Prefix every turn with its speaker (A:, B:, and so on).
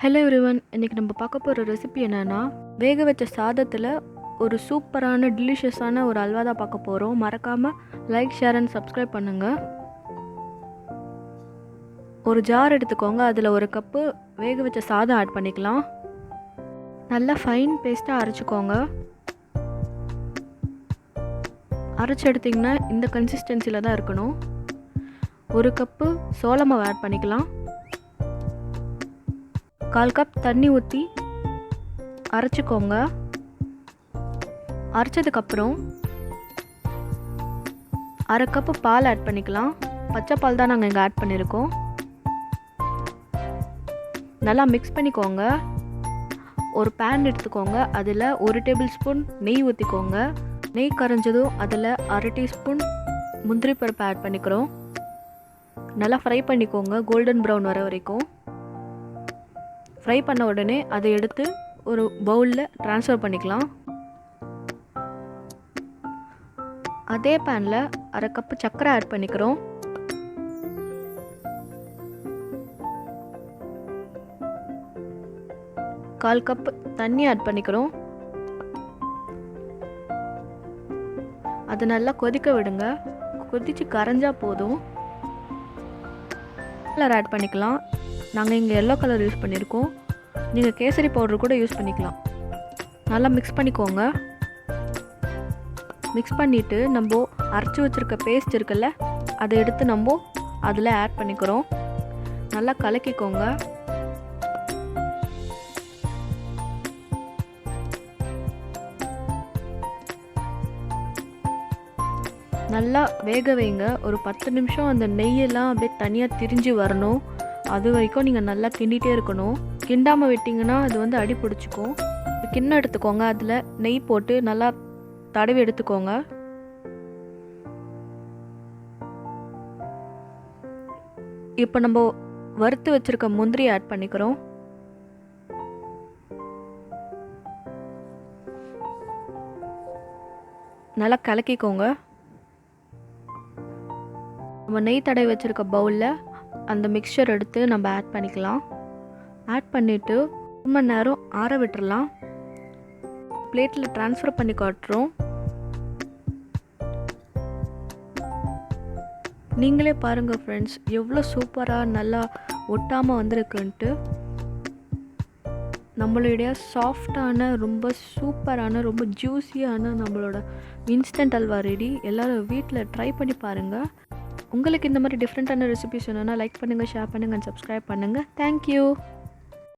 A: Hello everyone, இன்றைக்கி நம்ம பார்க்க போகிற ரெசிபி என்னென்னா, வேக வச்ச சாதத்தில் ஒரு சூப்பரான டெலிஷியஸான ஒரு அல்வா தான் பார்க்க போகிறோம். மறக்காமல் லைக், ஷேர் அண்ட் சப்ஸ்கிரைப் பண்ணுங்கள். ஒரு ஜார் எடுத்துக்கோங்க. அதில் ஒரு கப்பு வேக வச்ச சாதம் ஆட் பண்ணிக்கலாம். நல்லா ஃபைன் பேஸ்ட்டாக அரைச்சிக்கோங்க. அரைச்சி எடுத்திங்கன்னா இந்த கன்சிஸ்டன்சியில் தான் இருக்கணும். ஒரு கப்பு சோள மாவு ஆட் பண்ணிக்கலாம். 1/4 கப் தண்ணி ஊற்றி அரைச்சிக்கோங்க. அரைச்சதுக்கப்புறம் 1/2 கப்பு பால் ஆட் பண்ணிக்கலாம். பச்சை பால் தான் நாங்கள் இங்கே ஆட் பண்ணியிருக்கோம். நல்லா மிக்ஸ் பண்ணிக்கோங்க. ஒரு பேன் எடுத்துக்கோங்க. அதில் 1 டேபிள் ஸ்பூன் நெய் ஊற்றிக்கோங்க. நெய் கரைஞ்சதும் அதில் 1/2 டீஸ்பூன் முந்திரி பருப்பு ஆட் பண்ணிக்கிறோம். நல்லா ஃப்ரை பண்ணிக்கோங்க, கோல்டன் ப்ரௌன் வர வரைக்கும். ஃப்ரை பண்ண உடனே அதை எடுத்து ஒரு பவுலில் ட்ரான்ஸ்ஃபர் பண்ணிக்கலாம். அதே பேனில் 1/2 கப்பு சர்க்கரை ஆட் பண்ணிக்கிறோம். கால் கப் தண்ணி ஆட் பண்ணிக்கிறோம். அது நல்லா கொதிக்க விடுங்க. கொதித்து கரைஞ்சா போதும். கலர் ஆட் பண்ணிக்கலாம். நாங்கள் இங்கே எல்லோ கலர் யூஸ் பண்ணியிருக்கோம். நீங்கள் கேசரி பவுடர் கூட யூஸ் பண்ணிக்கலாம். நல்லா மிக்ஸ் பண்ணிக்கோங்க. மிக்ஸ் பண்ணிவிட்டு நம்ம அரைச்சி வச்சுருக்க பேஸ்ட் இருக்குல்ல, அதை எடுத்து நம்ம அதில் ஆட் பண்ணிக்கிறோம். நல்லா கலக்கிக்கோங்க. நல்லா வேக வைங்க. ஒரு 10 நிமிஷம் அந்த நெய்யெல்லாம் அப்படியே தனியாக திரிஞ்சு வரணும். அது வரைக்கும் நீங்கள் நல்லா கிண்டிகிட்டே இருக்கணும். கிண்டாமல் விட்டிங்கன்னா அது அடி பிடிச்சிக்கும். கிண்ணம் எடுத்துக்கோங்க. அதில் நெய் போட்டு நல்லா தடவி எடுத்துக்கோங்க. இப்போ நம்ம வறுத்து வச்சுருக்க முந்திரி ஆட் பண்ணிக்கிறோம். நல்லா கலக்கிக்கோங்க. நம்ம நெய் தடவி வச்சுருக்க பவுலில் அந்த மிக்சர் எடுத்து நம்ம ஆட் பண்ணிக்கலாம். ஆட் பண்ணிவிட்டு 1 மணி நேரம் ஆற விட்டுறலாம். பிளேட்டில் ட்ரான்ஸ்ஃபர் பண்ணி காட்டுறோம். நீங்களே பாருங்கள் ஃப்ரெண்ட்ஸ், எவ்வளோ சூப்பராக நல்லா ஒட்டாமல் வந்திருக்குன்ட்டு. நம்மளுடைய சாஃப்டான, ரொம்ப சூப்பரான, ரொம்ப ஜூஸியான நம்மளோட இன்ஸ்டன்ட் அல்வா ரெடி. எல்லோரும் வீட்டில் ட்ரை பண்ணி பாருங்கள். உங்களுக்கு இந்த மாதிரி டிஃப்ரெண்ட்டான ரெசிபிஸ் வேணும்னா லைக் பண்ணுங்கள், ஷேர் பண்ணுங்கள் அண்ட் சப்ஸ்கிரைப் பண்ணுங்கள். தேங்க்யூ.